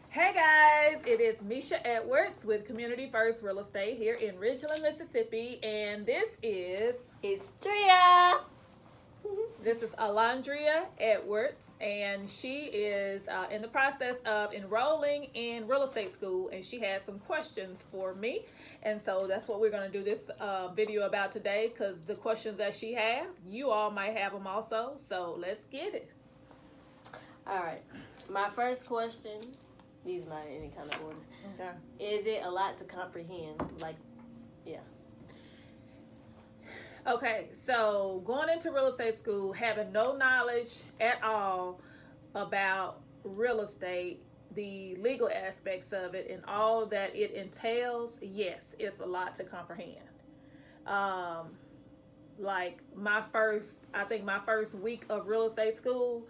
Hey guys, it is Misha Edwards with Community First Real Estate here in Ridgeland, Mississippi, and It's Tria. this is Alondria Edwards, and she is in the process of enrolling in real estate school, and she has some questions for me, and so that's what we're going to do this video about today. Because the questions that she have, you all might have them also. So let's get it. All right. My first question, these not in any kind of order. Okay. Is it a lot to comprehend? Yeah. Okay, so going into real estate school, having no knowledge at all about real estate, the legal aspects of it, and all that it entails, yes, it's a lot to comprehend. Like I think my first week of real estate school,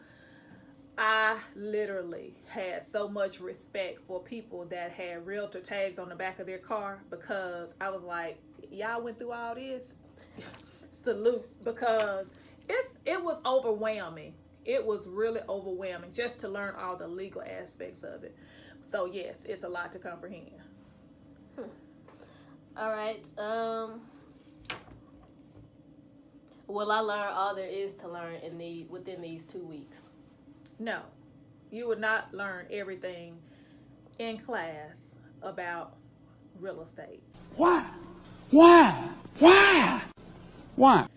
I literally had so much respect for people that had realtor tags on the back of their car, because I was like, y'all went through all this? Salute, because it was overwhelming. It was really overwhelming just to learn all the legal aspects of it. So yes, it's a lot to comprehend. All right. Will I learn all there is to learn within these 2 weeks? No, you would not learn everything in class about real estate. Why? Why? Why? Why?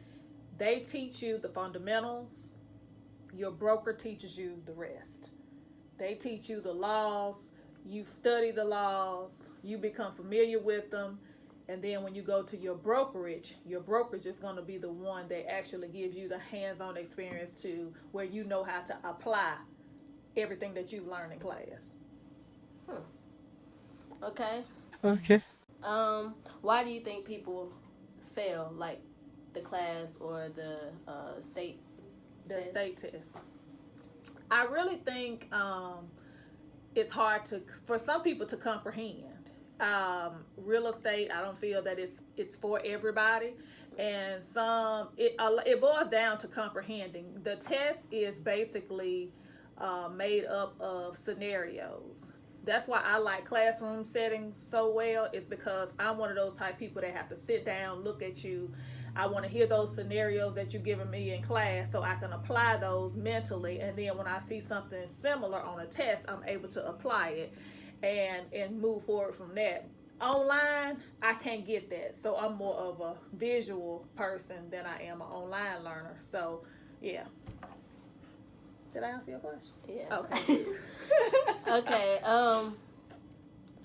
They teach you the fundamentals. Your broker teaches you the rest. They teach you the laws. You study the laws. You become familiar with them. And then when you go to your brokerage is going to be the one that actually gives you the hands-on experience to where you know how to apply everything that you've learned in class. Okay. Okay. Why do you think people fail, like the class or the state test? I really think it's hard for some people to comprehend. Real estate, I don't feel that it's for everybody, and it boils down to comprehending. The test is basically made up of scenarios. That's why I like classroom settings so well. It's because I'm one of those type of people that have to sit down, look at you. I want to hear those scenarios that you're giving me in class so I can apply those mentally, and then when I see something similar on a test, I'm able to apply it and move forward from that. Online, I can't get that, so I'm more of a visual person than I am an online learner. So yeah. Did I answer your question? Yeah. Okay. Okay. I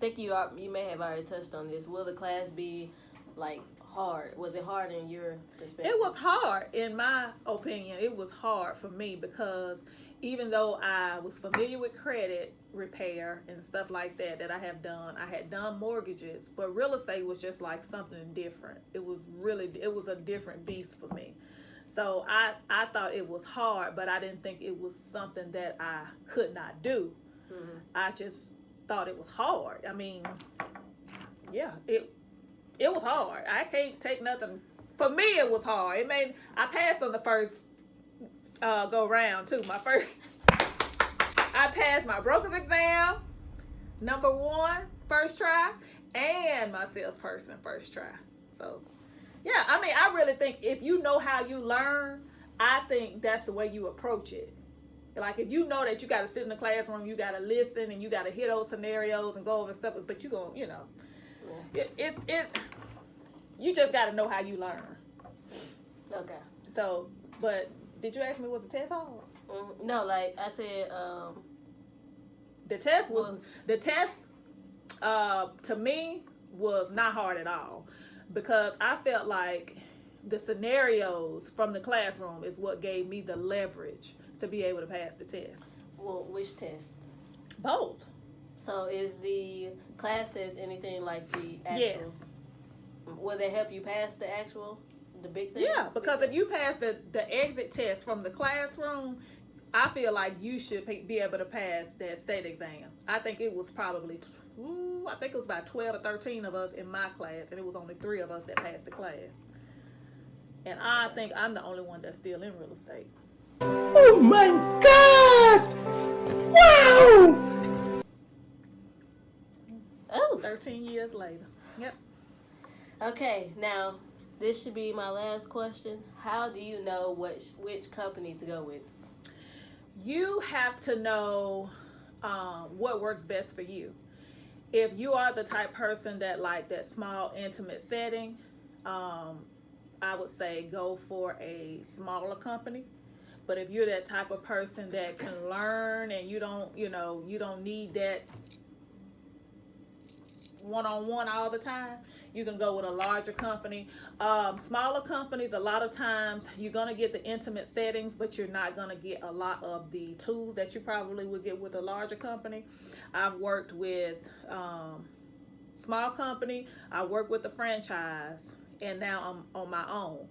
think you may have already touched on this. Will the class be hard? Was it hard in your perspective? It was hard, in my opinion. It was hard for me because even though I was familiar with credit repair and stuff like that I had done mortgages, but real estate was just like something different. It was a different beast for me. So I thought it was hard, but I didn't think it was something that I could not do. Mm-hmm. I just thought it was hard. I mean, yeah, it was hard. I can't take nothing. For me, it was hard. I passed on the first go round too. I passed my broker's exam, number 1, first try, and my salesperson first try. So, yeah, I mean, I really think if you know how you learn, I think that's the way you approach it. Like, if you know that you got to sit in the classroom, you got to listen, and you got to hear those scenarios and go over stuff, but you going, you just got to know how you learn. Okay. So, but did you ask me was the test hard? No, like I said, the test to me was not hard at all, because I felt like the scenarios from the classroom is what gave me the leverage to be able to pass the test. Well, which test? Both. So is the class test anything like the actual? Yes. Will they help you pass the big thing? Yeah, because if you pass the exit test from the classroom, I feel like you should be able to pass that state exam. I think it was probably, about 12 or 13 of us in my class, and it was only 3 of us that passed the class. And I think I'm the only one that's still in real estate. Oh my God! Wow! 13 years later. Yep. Okay, now this should be my last question. How do you know which company to go with? You have to know what works best for you. If you are the type person that like that small, intimate setting, I would say go for a smaller company. But if you're that type of person that can learn and you don't need that one-on-one all the time, you can go with a larger company. Smaller companies, a lot of times you're going to get the intimate settings, but you're not going to get a lot of the tools that you probably would get with a larger company. I've worked with small company, I worked with a franchise, and now I'm on my own.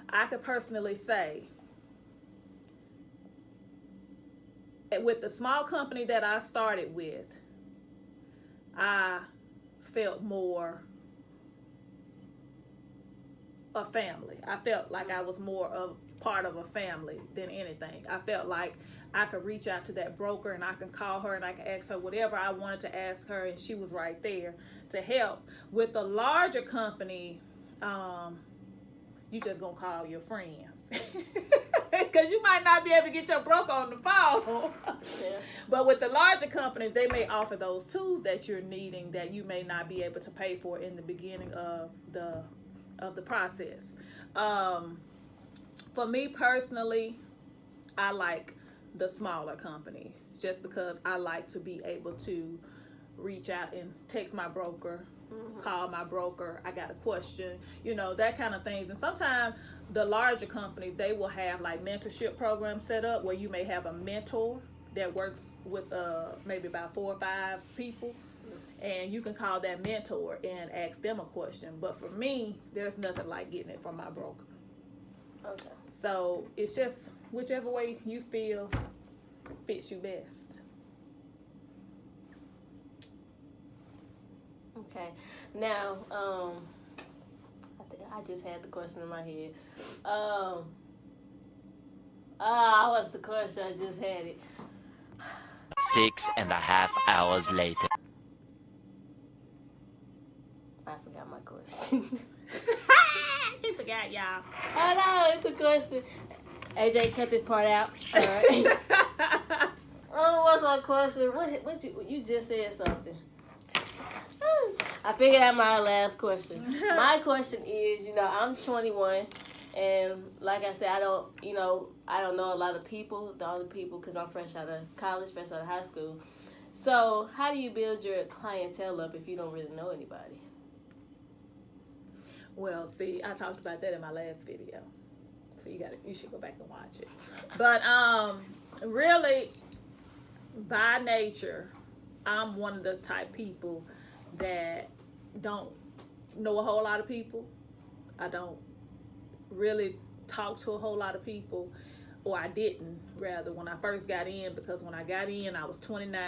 I could personally say, with the small company that I started with, I felt more a family. I felt like I was more of part of a family than anything. I felt like I could reach out to that broker and I can call her and I can ask her whatever I wanted to ask her, and she was right there to help. With the larger company, you just gonna call your friends because you might not be able to get your broker on the phone. Yeah. But with the larger companies, they may offer those tools that you're needing that you may not be able to pay for in the beginning of the process. For me personally, I like the smaller company just because I like to be able to reach out and text my broker, call my broker, I got a question, that kind of things. And sometimes the larger companies, they will have like mentorship programs set up where you may have a mentor that works with maybe about 4 or 5 people, and you can call that mentor and ask them a question. But for me, there's nothing like getting it from my broker. Okay. So it's just whichever way you feel fits you best. Okay. Now, I just had the question in my head. What's the question? I just had it. 6.5 hours later. I forgot my question. He forgot, y'all. Oh no, it's a question. AJ, cut this part out. All right. Oh, what's my question? What you just said something. I figured out my last question. My question is, I'm 21, and like I said, I don't know a lot of people, the other people, because I'm fresh out of college, fresh out of high school. So how do you build your clientele up if you don't really know anybody? Well, see, I talked about that in my last video, so you should go back and watch it. But really, by nature, I'm one of the type people that don't know a whole lot of people. I don't really talk to a whole lot of people, or I didn't, rather, when I first got in, because when I got in, I was 29,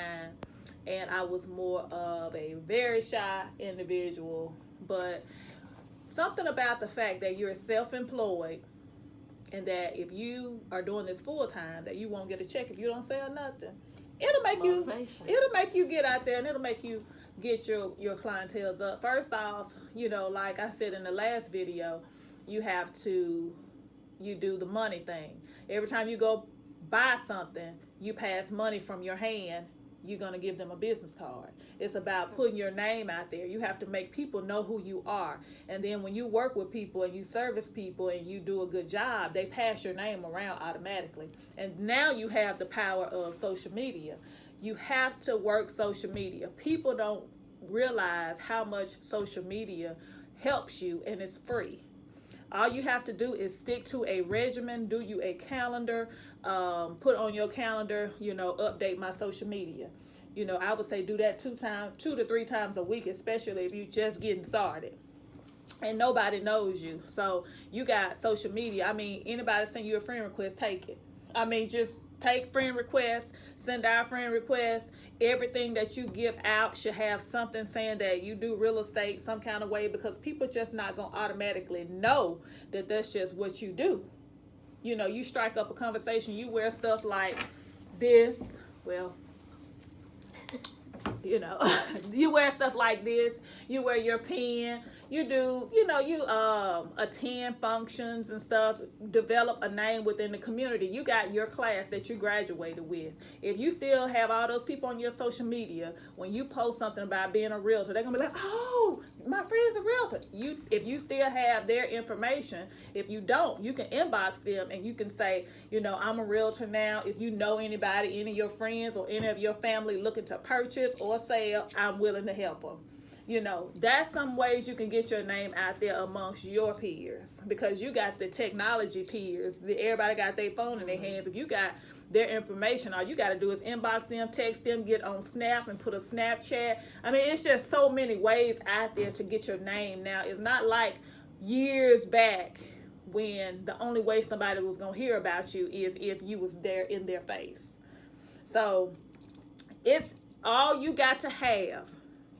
and I was more of a very shy individual. But something about the fact that you're self-employed, and that if you are doing this full-time, that you won't get a check if you don't sell nothing, it'll make you get out there, and it'll make you get your clientele up. First off, like I said in the last video, you do the money thing. Every time you go buy something, you pass money from your hand, you're going to give them a business card. It's about putting your name out there. You have to make people know who you are. And then when you work with people and you service people and you do a good job, they pass your name around automatically. And now you have the power of social media. You have to work social media. People don't realize how much social media helps you, and it's free. All you have to do is stick to a regimen, do you a calendar, put on your calendar, update my social media. I would say do that 2 to 3 times a week, especially if you're just getting started and nobody knows you. So you got social media. I mean, anybody send you a friend request, take it. I mean, just take friend requests, send out friend requests. Everything that you give out should have something saying that you do real estate some kind of way, because people just not going to automatically know that that's just what you do. You strike up a conversation, you wear stuff like this. Well, You know, you wear stuff like this. You wear your pen. You do, you attend functions and stuff. Develop a name within the community. You got your class that you graduated with. If you still have all those people on your social media, when you post something about being a realtor, they're gonna be like, "Oh, my friend's a realtor." If you still have their information, if you don't, you can inbox them and you can say, "I'm a realtor now. If you know anybody, any of your friends or any of your family looking to purchase or sell, I'm willing to help them." That's some ways you can get your name out there amongst your peers, because you got the technology peers. Everybody got their phone in their hands. If you got their information, all you got to do is inbox them, text them, get on Snap and put a Snapchat. I mean, it's just so many ways out there to get your name now. It's not like years back when the only way somebody was going to hear about you is if you was there in their face. So it's all you got to have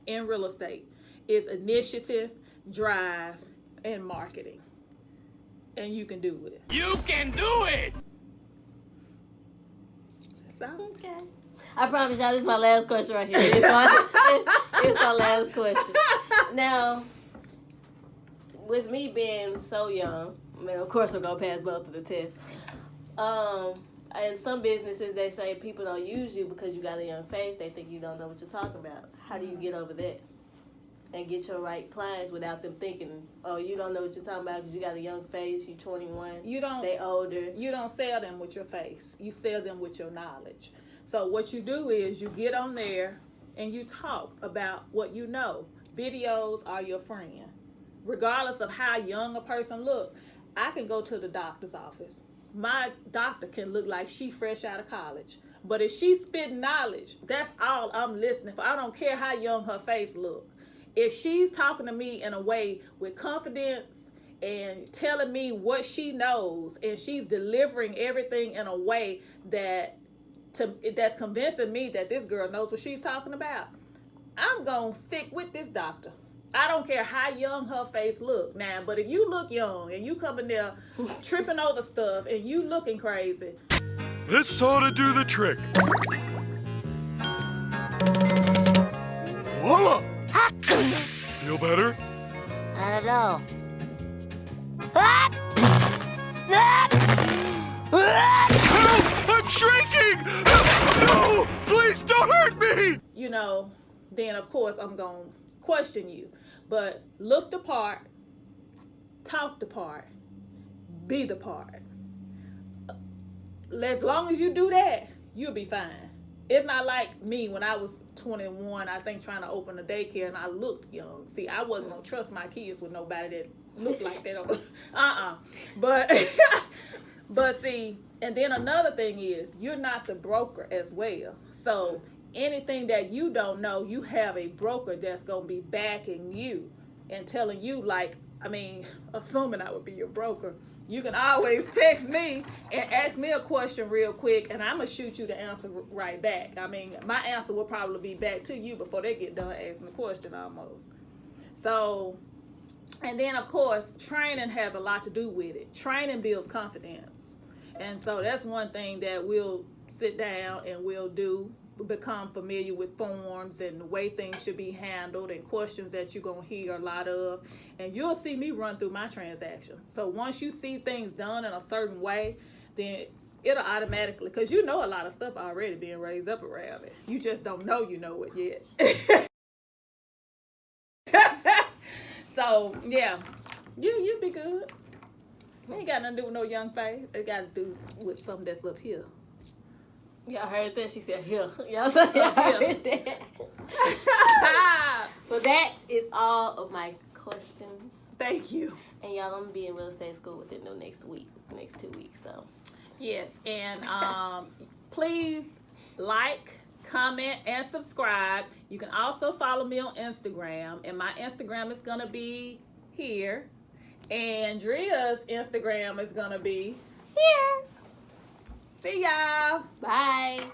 in real estate is initiative, drive, and marketing. And you can do it. You can do it! So, Okay. I promise y'all, this is my last question right here. It's my last question. Now, with me being so young, I mean, of course I'm going to pass both of the tests. In some businesses, they say people don't use you because you got a young face. They think you don't know what you're talking about. How do you get over that and get your right clients without them thinking, "Oh, you don't know what you're talking about because you got a young face, you're 21, they older." You don't sell them with your face. You sell them with your knowledge. So what you do is you get on there and you talk about what you know. Videos are your friend. Regardless of how young a person look, I can go to the doctor's office. My doctor can look like she fresh out of college. But if she's spitting knowledge, that's all I'm listening for. I don't care how young her face look. If she's talking to me in a way with confidence and telling me what she knows, and she's delivering everything in a way that's convincing me that this girl knows what she's talking about, I'm going to stick with this doctor. I don't care how young her face look now, but if you look young and you come in there tripping over stuff and you looking crazy, this ought to do the trick. Voila! Feel better? I don't know. Help! I'm shrinking! No! Please don't hurt me! then of course I'm going to question you. But look the part, talk the part, be the part. As long as you do that, you'll be fine. It's not like me when I was 21, I think, trying to open a daycare, and I looked young. See, I wasn't going to trust my kids with nobody that looked like that. But see, and then another thing is, you're not the broker as well. So anything that you don't know, you have a broker that's going to be backing you and telling you, assuming I would be your broker, you can always text me and ask me a question real quick, and I'm going to shoot you the answer right back. My answer will probably be back to you before they get done asking the question almost. So, and then, of course, training has a lot to do with it. Training builds confidence. And so that's one thing that we'll sit down and we'll do. Become familiar with forms and the way things should be handled and questions that you're going to hear a lot of. And you'll see me run through my transactions. So once you see things done in a certain way, then it'll automatically, because you know a lot of stuff already being raised up around it. You just don't know you know it yet. So, yeah, you'll be good. It ain't got nothing to do with no young face. It got to do with something that's up here. Y'all heard that? She said, "Here." Y'all heard that? So that is all of my questions. Thank you. And y'all, I'm going to be in real estate school within the next 2 weeks. So, yes. And please like, comment, and subscribe. You can also follow me on Instagram. And my Instagram is going to be here. Andrea's Instagram is going to be here. See y'all. Bye.